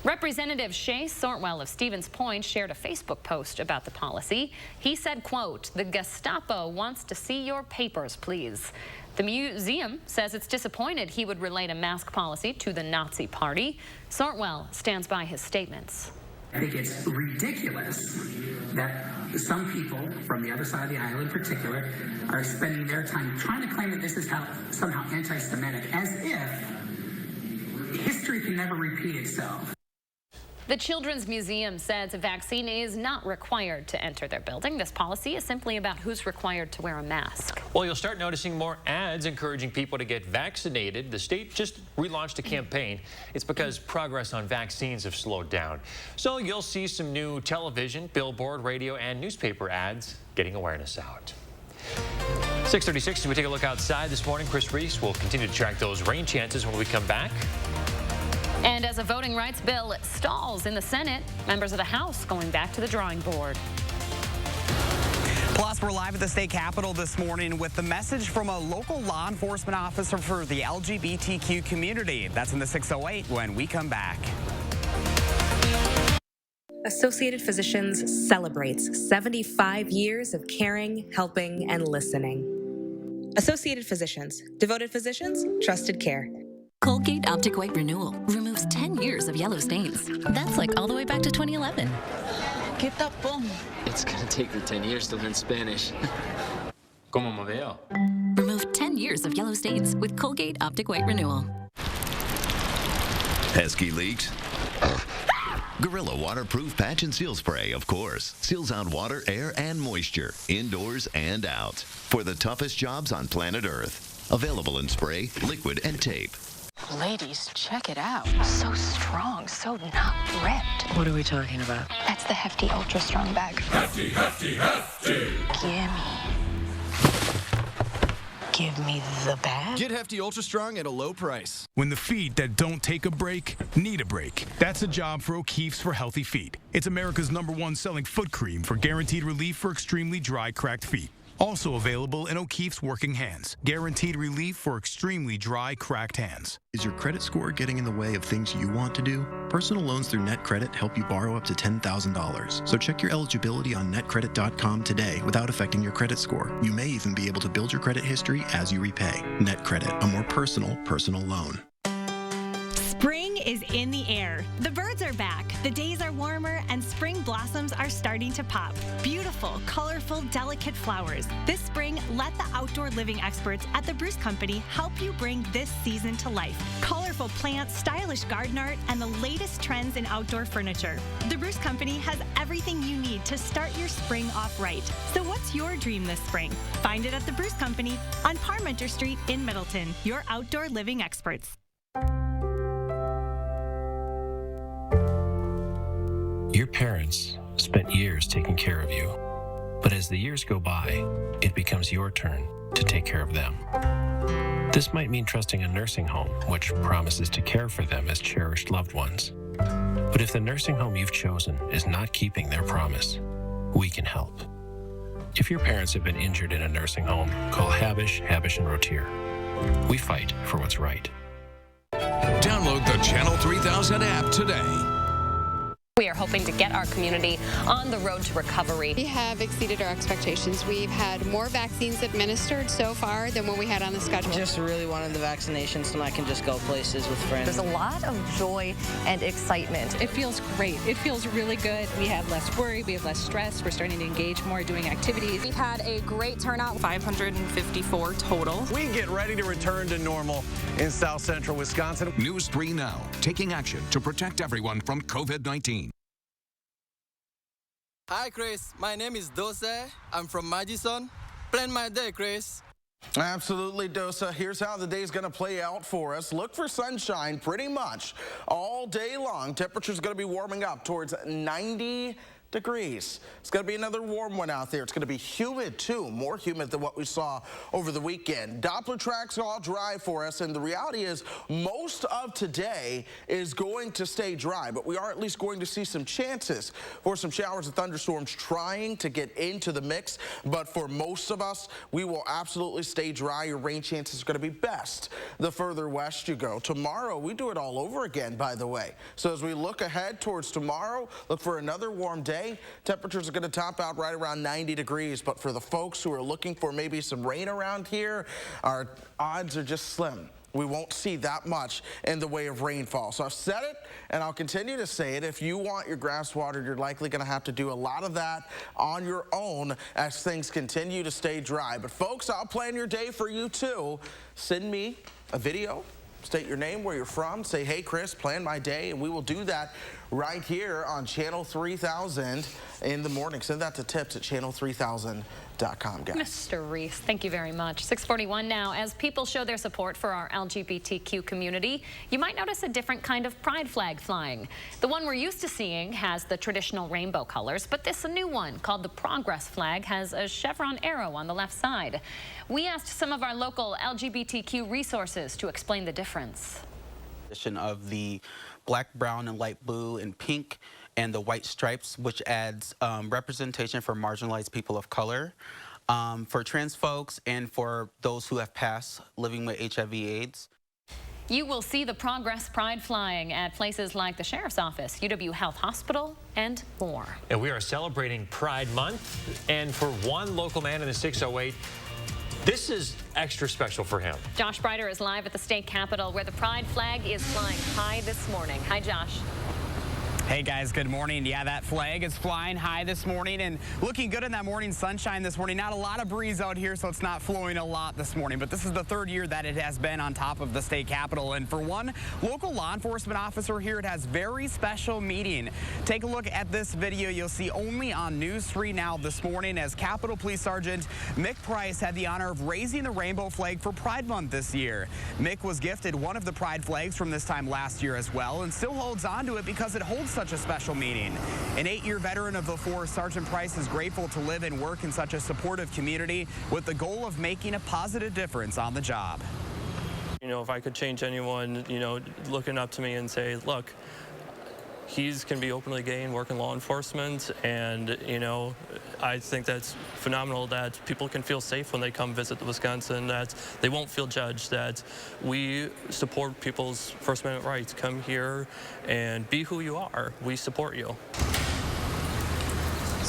Representative Shay Sortwell of Stevens Point shared a Facebook post about the policy. He said, quote, "The Gestapo wants to see your papers, please." The museum says it's disappointed he would relate a mask policy to the Nazi Party. Sortwell stands by his statements. I think it's ridiculous that some people from the other side of the aisle in particular are spending their time trying to claim that this is somehow anti-Semitic, as if history can never repeat itself. The Children's Museum says a vaccine is not required to enter their building. This policy is simply about who's required to wear a mask. Well, you'll start noticing more ads encouraging people to get vaccinated. The state just relaunched a campaign. It's because progress on vaccines have slowed down. So you'll see some new television, billboard, radio, and newspaper ads getting awareness out. 6:36 as we take a look outside this morning. Chris Reese will continue to track those rain chances when we come back. And as a voting rights bill stalls in the Senate, members of the House going back to the drawing board. Plus, we're live at the state capitol this morning with the message from a local law enforcement officer for the LGBTQ community. That's in the 608 when we come back. Associated Physicians celebrates 75 years of caring, helping, and listening. Associated Physicians. Devoted physicians, trusted care. Colgate Optic White Renewal removes 10 years of yellow stains. That's like all the way back to 2011. ¿Qué tapón? It's gonna take me 10 years to learn Spanish. ¿Cómo me veo? Remove 10 years of yellow stains with Colgate Optic White Renewal. Pesky leaks? Gorilla Waterproof Patch and Seal Spray, of course. Seals out water, air, and moisture, indoors and out. For the toughest jobs on planet Earth. Available in spray, liquid, and tape. Ladies, check it out. So strong, so not ripped. What are we talking about? That's the Hefty Ultra Strong bag. Hefty, hefty, hefty! Give me the bag. Get Hefty Ultra Strong at a low price. When the feet that don't take a break need a break. That's a job for O'Keefe's for Healthy Feet. It's America's #1 selling foot cream for guaranteed relief for extremely dry, cracked feet. Also available in O'Keefe's Working Hands. Guaranteed relief for extremely dry, cracked hands. Is your credit score getting in the way of things you want to do? Personal loans through NetCredit help you borrow up to $10,000. So check your eligibility on netcredit.com today without affecting your credit score. You may even be able to build your credit history as you repay. NetCredit, a more personal loan. Spring is in the air. The birds are back, the days are warmer, and spring blossoms are starting to pop. Beautiful, colorful, delicate flowers. This spring, let the outdoor living experts at the Bruce Company help you bring this season to life. Colorful plants, stylish garden art, and the latest trends in outdoor furniture. The Bruce Company has everything you need to start your spring off right. So what's your dream this spring? Find it at the Bruce Company on Parmenter Street in Middleton, your outdoor living experts. Your parents spent years taking care of you, but as the years go by, it becomes your turn to take care of them. This might mean trusting a nursing home, which promises to care for them as cherished loved ones. But if the nursing home you've chosen is not keeping their promise, we can help. If your parents have been injured in a nursing home, call Habish, and Rotier. We fight for what's right. Download the Channel 3000 app today. We are hoping to get our community on the road to recovery. We have exceeded our expectations. We've had more vaccines administered so far than what we had on the schedule. Just really wanted the vaccination so I can just go places with friends. There's a lot of joy and excitement. It feels great. It feels really good. We have less worry. We have less stress. We're starting to engage more, doing activities. We've had a great turnout, 554 total. We get ready to return to normal in South Central Wisconsin. News 3 Now, taking action to protect everyone from COVID-19. Hi, Chris. My name is Dose. I'm from Madison. Plan my day, Chris. Absolutely, Dosa. Here's how the day's going to play out for us. Look for sunshine pretty much all day long. Temperature's going to be warming up towards 90 degrees. It's going to be another warm one out there. It's going to be humid, too. More humid than what we saw over the weekend. Doppler tracks all dry for us, and the reality is most of today is going to stay dry, but we are at least going to see some chances for some showers and thunderstorms trying to get into the mix. But for most of us, we will absolutely stay dry. Your rain chances are going to be best the further west you go. Tomorrow, we do it all over again, by the way. So as we look ahead towards tomorrow, look for another warm day. Temperatures are going to top out right around 90 degrees, but for the folks who are looking for maybe some rain around here, our odds are just slim. We won't see that much in the way of rainfall. So I've said it, and I'll continue to say it. If you want your grass watered, you're likely going to have to do a lot of that on your own as things continue to stay dry. But folks, I'll plan your day for you too. Send me a video. State your name, where you're from. Say, hey, Chris, plan my day, and we will do that right here on Channel 3000 in the morning. Send that to tips at channel3000.com, guys. Mr. Reese, thank you very much. 6:41 now. As people show their support for our LGBTQ community, you might notice a different kind of pride flag flying. The one we're used to seeing has the traditional rainbow colors, but this new one called the Progress flag has a chevron arrow on the left side. We asked some of our local LGBTQ resources to explain the difference. Of the black, brown, and light blue and pink, and the white stripes, which adds representation for marginalized people of color, for trans folks, and for those who have passed living with HIV/AIDS. You will see the Progress Pride flying at places like the Sheriff's Office, UW Health Hospital, and more. And we are celebrating Pride Month, and for one local man in the 608, this is extra special for him. Josh Breiter is live at the state capitol where the pride flag is flying high this morning. Hi, Josh. Hey guys, good morning. Yeah, that flag is flying high this morning and looking good in that morning sunshine this morning. Not a lot of breeze out here, so it's not flowing a lot this morning, but this is the third year that it has been on top of the state capitol. And for one local law enforcement officer here, it has very special meeting. Take a look at this video you'll see only on News 3 Now this morning as Capitol Police Sergeant Mick Price had the honor of raising the rainbow flag for Pride Month this year. Mick was gifted one of the pride flags from this time last year as well and still holds on to it because it holds such a special meaning. An 8-year veteran of the force, Sergeant Price is grateful to live and work in such a supportive community with the goal of making a positive difference on the job. You know, if I could change anyone, you know, looking up to me and say, look, he's can be openly gay and work in law enforcement, and you know, I think that's phenomenal that people can feel safe when they come visit Wisconsin, that they won't feel judged, that we support people's First Amendment rights. Come here and be who you are. We support you.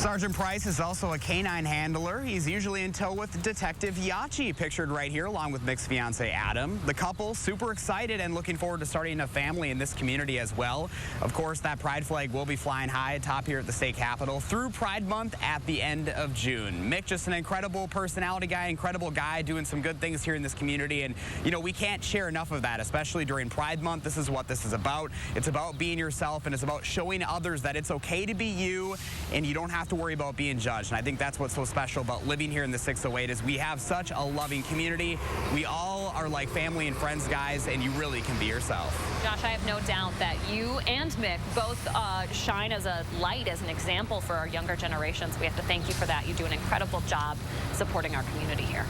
Sergeant Price is also a canine handler. He's usually in tow with Detective Yachi, pictured right here, along with Mick's fiance Adam. The couple super excited and looking forward to starting a family in this community as well. Of course, that pride flag will be flying high atop here at the state capitol through Pride Month at the end of June. Mick, just an incredible personality guy, incredible guy, doing some good things here in this community. And, you know, we can't share enough of that, especially during Pride Month. This is what this is about. It's about being yourself, and it's about showing others that it's okay to be you, and you don't have to worry about being judged. And I think that's what's so special about living here in the 608 is we have such a loving community. We all are like family and friends, guys, and you really can be yourself. Josh, I have no doubt that you and Mick both shine as a light, as an example for our younger generations. We have to thank you for that. You do an incredible job supporting our community here.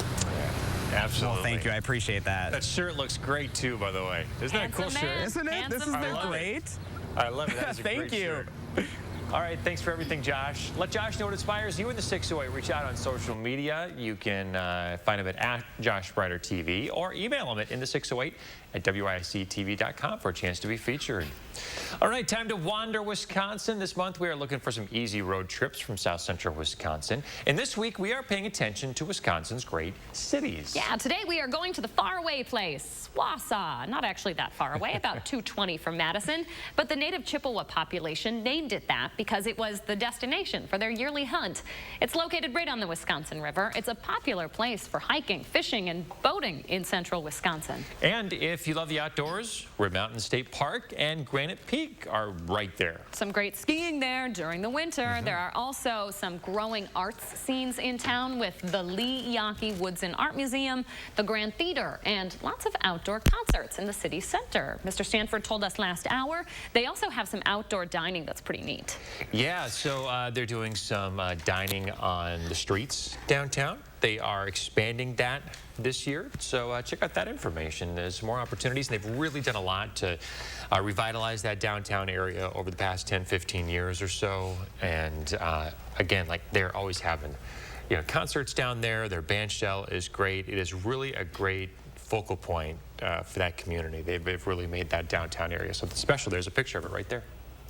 Absolutely. Well, thank you. I appreciate that. That shirt looks great, too, by the way. Isn't that a cool shirt? Isn't it? This is great. I love it. That is a Thank great you. shirt. All right, thanks for everything, Josh. Let Josh know what inspires you in the 608. Reach out on social media. You can find him at Josh Breiter TV or email him at in608@WICTV.com for a chance to be featured. All right, time to wander Wisconsin. This month we are looking for some easy road trips from South Central Wisconsin. And this week we are paying attention to Wisconsin's great cities. Yeah, today we are going to the faraway place, Wausau. Not actually that far away, about 220 from Madison. But the native Chippewa population named it that because it was the destination for their yearly hunt. It's located right on the Wisconsin River. It's a popular place for hiking, fishing, and boating in central Wisconsin. And if you love the outdoors, Red Mountain State Park and Granite Peak are right there. Some great skiing there during the winter. There are also some growing arts scenes in town with the Lee Yawkey Woods and Art Museum, the Grand Theater, and lots of outdoor concerts in the city center. Mr. Stanford told us last hour they also have some outdoor dining that's pretty neat. Yeah, so they're doing some dining on the streets downtown. They are expanding that this year, so check out that information. There's more opportunities, and they've really done a lot to revitalize that downtown area over the past 10, 15 years or so. And again, like they're always having, you know, concerts down there. Their band shell is great. It is really a great focal point for that community. They've really made that downtown area something special. There's a picture of it right there.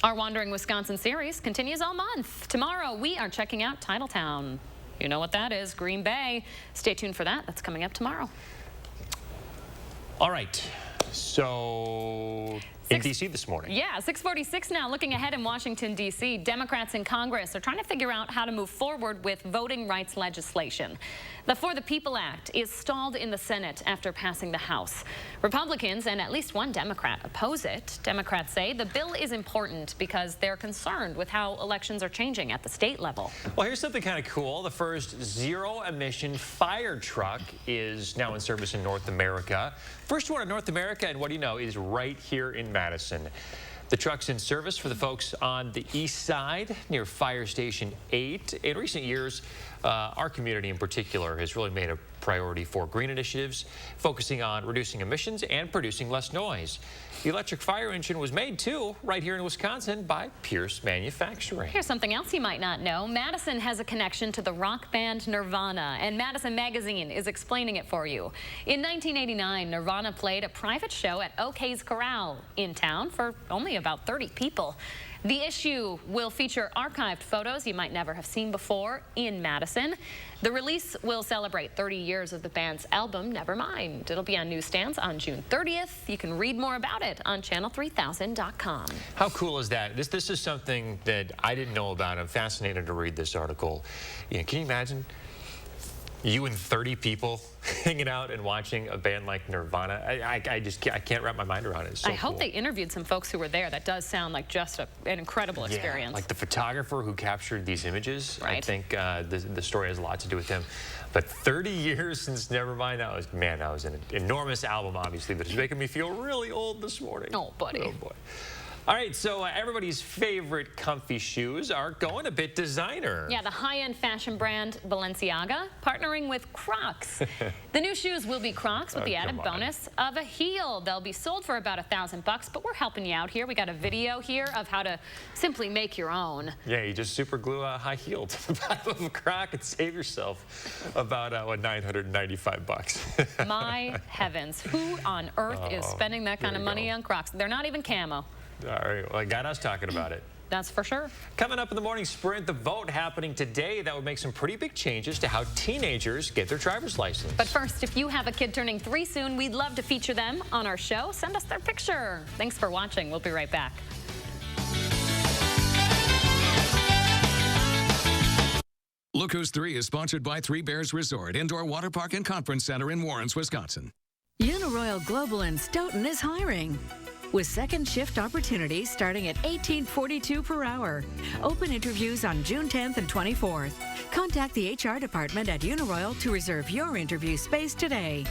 Our Wandering Wisconsin series continues all month. Tomorrow, we are checking out Titletown. You know what that is, Green Bay. Stay tuned for that. That's coming up tomorrow. All right. So in D.C. this morning. Yeah, 6:46 now. Looking ahead in Washington, D.C., Democrats in Congress are trying to figure out how to move forward with voting rights legislation. The For the People Act is stalled in the Senate after passing the House. Republicans and at least one Democrat oppose it. Democrats say the bill is important because they're concerned with how elections are changing at the state level. Well, here's something kind of cool. The first zero-emission fire truck is now in service in North America. First one in North America, and what do you know, is right here in Madison. The truck's in service for the folks on the east side near Fire Station 8. In recent years, our community in particular has really made a priority for green initiatives, focusing on reducing emissions and producing less noise. The electric fire engine was made, too, right here in Wisconsin by Pierce Manufacturing. Here's something else you might not know. Madison has a connection to the rock band Nirvana, and Madison Magazine is explaining it for you. In 1989, Nirvana played a private show at O'Kay's Corral in town for only about 30 people. The issue will feature archived photos you might never have seen before in Madison. The release will celebrate 30 years of the band's album, Nevermind. It'll be on newsstands on June 30th. You can read more about it on channel3000.com. How cool is that? This is something that I didn't know about. I'm fascinated to read this article. You know, can you imagine you and 30 people hanging out and watching a band like Nirvana? I can't wrap my mind around it. It's so I hope cool. they interviewed some folks who were there. That does sound like just an incredible experience. Yeah, like the photographer who captured these images. Right. I think the story has a lot to do with him. But 30 years since Nevermind, that was an enormous album, obviously, but it's making me feel really old this morning. Oh, buddy. Oh, boy. All right, so everybody's favorite comfy shoes are going a bit designer. Yeah, the high-end fashion brand Balenciaga partnering with Crocs. The new shoes will be Crocs with the added bonus of a heel. They'll be sold for about $1,000, but we're helping you out here. We got a video here of how to simply make your own. Yeah, you just super glue a high heel to the bottom of a Croc and save yourself about $995. My heavens, who on earth is spending that kind of money on Crocs? They're not even camo. All right, well, I got us talking about it. that's for sure. Coming up in the morning sprint, the vote happening today that would make some pretty big changes to how teenagers get their driver's license. But first, if you have a kid turning 3 soon, we'd love to feature them on our show. Send us their picture. Thanks for watching. We'll be right back. Look Who's 3 is sponsored by Three Bears Resort, Indoor Water Park and Conference Center in Warrens, Wisconsin. Uniroyal Global in Stoughton is hiring, with second shift opportunities starting at $18.42 per hour. Open interviews on June 10th and 24th. Contact the HR department at Uniroyal to reserve your interview space today.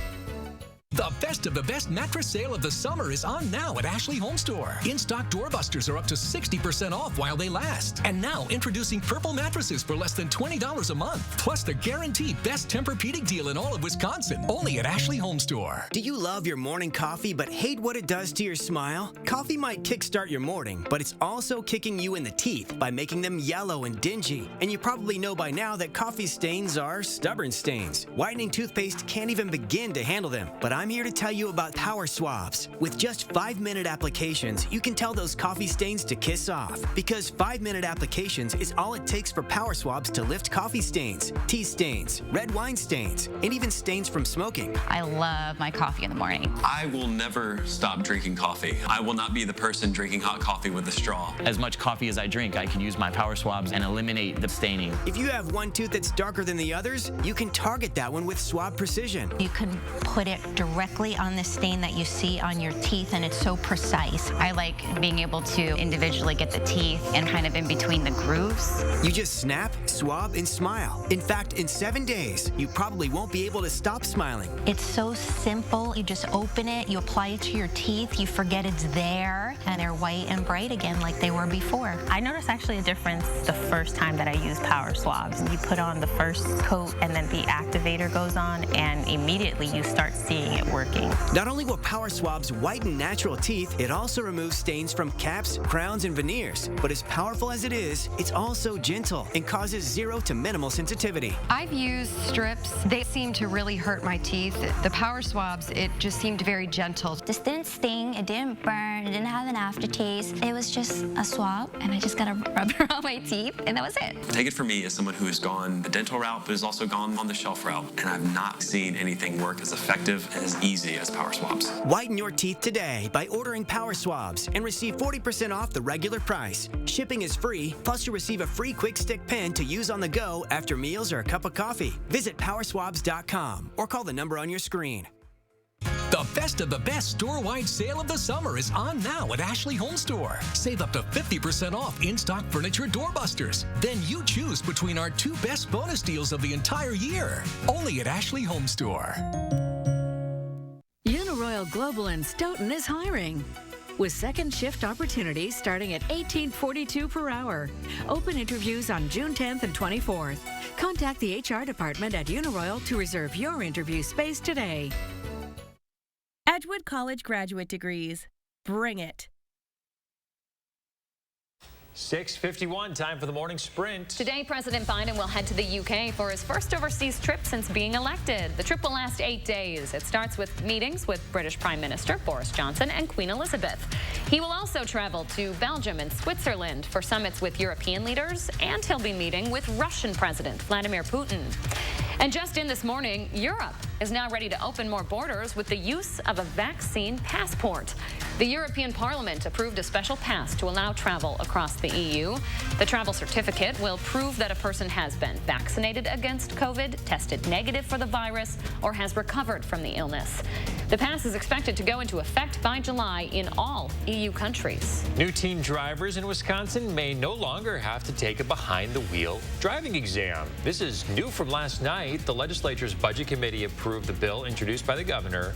The best of the best mattress sale of the summer is on now at Ashley Home Store. In-stock doorbusters are up to 60% off while they last. And now introducing purple mattresses for less than $20 a month. Plus the guaranteed best Tempur-Pedic deal in all of Wisconsin. Only at Ashley Home Store. Do you love your morning coffee but hate what it does to your smile? Coffee might kickstart your morning, but it's also kicking you in the teeth by making them yellow and dingy. And you probably know by now that coffee stains are stubborn stains. Whitening toothpaste can't even begin to handle them. But I'm here to tell you about Power Swabs. With just 5-minute applications, you can tell those coffee stains to kiss off. Because 5-minute applications is all it takes for Power Swabs to lift coffee stains, tea stains, red wine stains, and even stains from smoking. I love my coffee in the morning. I will never stop drinking coffee. I will not be the person drinking hot coffee with a straw. As much coffee as I drink, I can use my Power Swabs and eliminate the staining. If you have one tooth that's darker than the others, you can target that one with Swab Precision. You can put it directly on the stain that you see on your teeth, and it's so precise. I like being able to individually get the teeth and kind of in between the grooves. You just snap, swab, and smile. In fact, in 7 days, you probably won't be able to stop smiling. It's so simple. You just open it, you apply it to your teeth, you forget it's there, and they're white and bright again like they were before. I noticed actually a difference the first time that I used Power Swabs. You put on the first coat and then the activator goes on, and immediately you start seeing it working. Not only will Power Swabs whiten natural teeth, it also removes stains from caps, crowns, and veneers. But as powerful as it is, it's also gentle and causes 0 to minimal sensitivity. I've used strips. They seem to really hurt my teeth. The Power Swabs, it just seemed very gentle. This didn't sting, it didn't burn, it didn't have an aftertaste. It was just a swab, and I just got to rub it on my teeth, and that was it. Take it from me as someone who has gone the dental route, but has also gone on the shelf route, and I've not seen anything work as effective and as easy as Power Swabs. Whiten your teeth today by ordering Power Swabs and receive 40% off the regular price. Shipping is free, plus you'll receive a free quick stick pen to use on the go after meals or a cup of coffee. Visit powerswabs.com or call the number on your screen. The best of the best store-wide sale of the summer is on now at Ashley Home Store. Save up to 50% off in-stock furniture doorbusters. Then you choose between our 2 best bonus deals of the entire year. Only at Ashley Home Store. Uniroyal Global in Stoughton is hiring, with second shift opportunities starting at $18.42 per hour. Open interviews on June 10th and 24th. Contact the HR department at Uniroyal to reserve your interview space today. Edgewood College graduate degrees. Bring it. 6:51, time for the morning sprint. Today, President Biden will head to the UK for his first overseas trip since being elected. The trip will last 8 days. It starts with meetings with British Prime Minister Boris Johnson and Queen Elizabeth. He will also travel to Belgium and Switzerland for summits with European leaders, and he'll be meeting with Russian President Vladimir Putin. And just in this morning, Europe is now ready to open more borders with the use of a vaccine passport. The European Parliament approved a special pass to allow travel across the EU. The travel certificate will prove that a person has been vaccinated against COVID, tested negative for the virus, or has recovered from the illness. The pass is expected to go into effect by July in all EU countries. New teen drivers in Wisconsin may no longer have to take a behind-the-wheel driving exam. This is new from last night. The legislature's Budget Committee approved the bill introduced by the governor.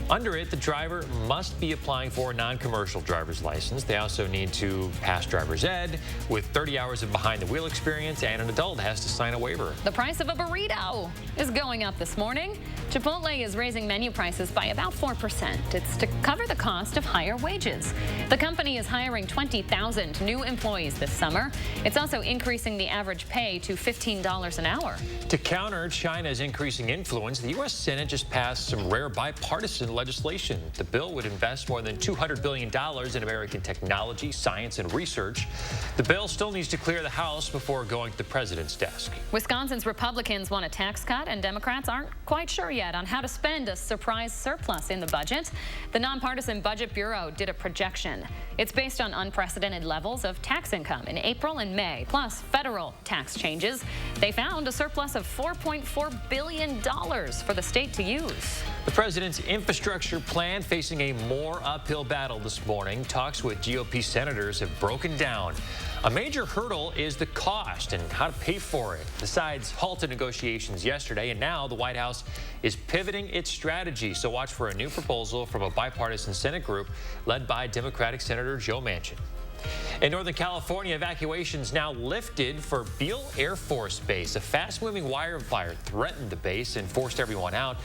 Under it, the driver must be applying for a non-commercial driver's license. They also need to pass driver's ed with 30 hours of behind-the-wheel experience, and an adult has to sign a waiver. The price of a burrito is going up this morning. Chipotle is raising menu prices by about 4%. It's to cover the cost of higher wages. The company is hiring 20,000 new employees this summer. It's also increasing the average pay to $15 an hour. To counter China's increasing influence, the U.S. Senate just passed some rare bipartisan legislation. The bill would invest more than $200 billion in American technology, science, and research. The bill still needs to clear the House before going to the president's desk. Wisconsin's Republicans want a tax cut, and Democrats aren't quite sure yet on how to spend a surprise surplus in the budget. The Nonpartisan Budget Bureau did a projection. It's based on unprecedented levels of tax income in April and May, plus federal tax changes. They found a surplus of $4.4 billion for the state to use. The president's infrastructure plan facing a more uphill battle this morning. Talks with GOP senators have broken down. A major hurdle is the cost and how to pay for it. The sides halted negotiations yesterday, and now the White House is pivoting its strategy. So watch for a new proposal from a bipartisan Senate group led by Democratic Senator Joe Manchin. In Northern California, evacuations now lifted for Beale Air Force Base. A fast-moving wildfire threatened the base and forced everyone out.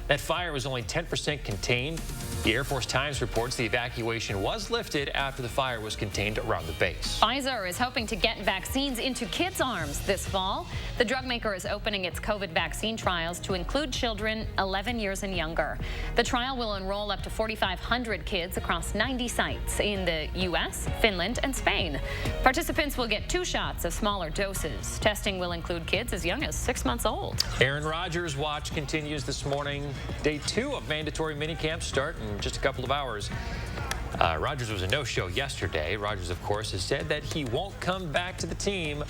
That fire was only 10% contained. The Air Force Times reports the evacuation was lifted after the fire was contained around the base. Pfizer is hoping to get vaccines into kids' arms this fall. The drug maker is opening its COVID vaccine trials to include children 11 years and younger. The trial will enroll up to 4,500 kids across 90 sites in the U.S., Finland, and Spain. Participants will get 2 shots of smaller doses. Testing will include kids as young as 6 months old. Aaron Rodgers' watch continues this morning. Day 2 of mandatory minicamps start in just a couple of hours. Rodgers was a no-show yesterday. Rodgers, of course, has said that he won't come back to the team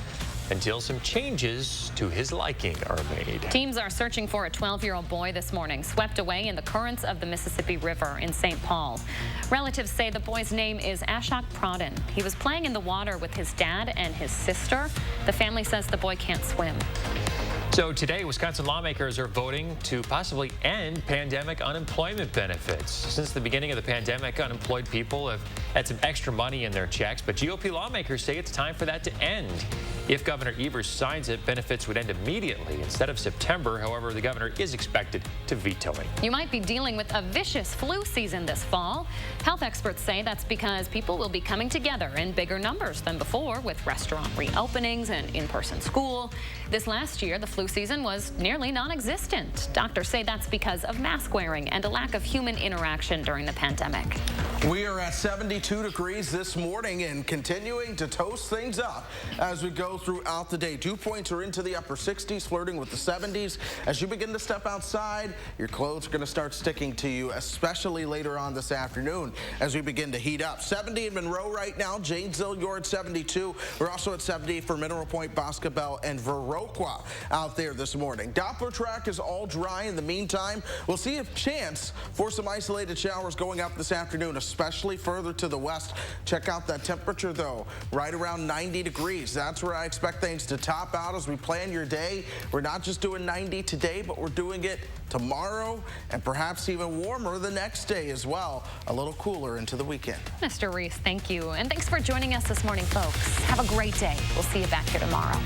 until some changes to his liking are made. Teams are searching for a 12-year-old boy this morning, swept away in the currents of the Mississippi River in St. Paul. Relatives say the boy's name is Ashok Pradhan. He was playing in the water with his dad and his sister. The family says the boy can't swim. So today, Wisconsin lawmakers are voting to possibly end pandemic unemployment benefits. Since the beginning of the pandemic, unemployed people have had some extra money in their checks, but GOP lawmakers say it's time for that to end. If Governor Evers signs it, benefits would end immediately instead of September. However, the governor is expected to veto it. You might be dealing with a vicious flu season this fall. Health experts say that's because people will be coming together in bigger numbers than before with restaurant reopenings and in-person school. This last year, the flu season was nearly non-existent. Doctors say that's because of mask wearing and a lack of human interaction during the pandemic. We are at 72 degrees this morning and continuing to toast things up as we go throughout the day. Dew points are into the upper 60s, flirting with the 70s. As you begin to step outside, your clothes are going to start sticking to you, especially later on this afternoon as we begin to heat up. 70 in Monroe right now. Janesville, you're at 72. We're also at 70 for Mineral Point, Boscobel, and Viroqua out there this morning. Doppler track is all dry in the meantime. We'll see a chance for some isolated showers going up this afternoon, especially further to the west. Check out that temperature, though, right around 90 degrees. That's where I expect things to top out as we plan your day. We're not just doing 90 today, but we're doing it tomorrow and perhaps even warmer the next day as well. A little cooler into the weekend. Mr. Reese, thank you. And thanks for joining us this morning, folks. Have a great day. We'll see you back here tomorrow.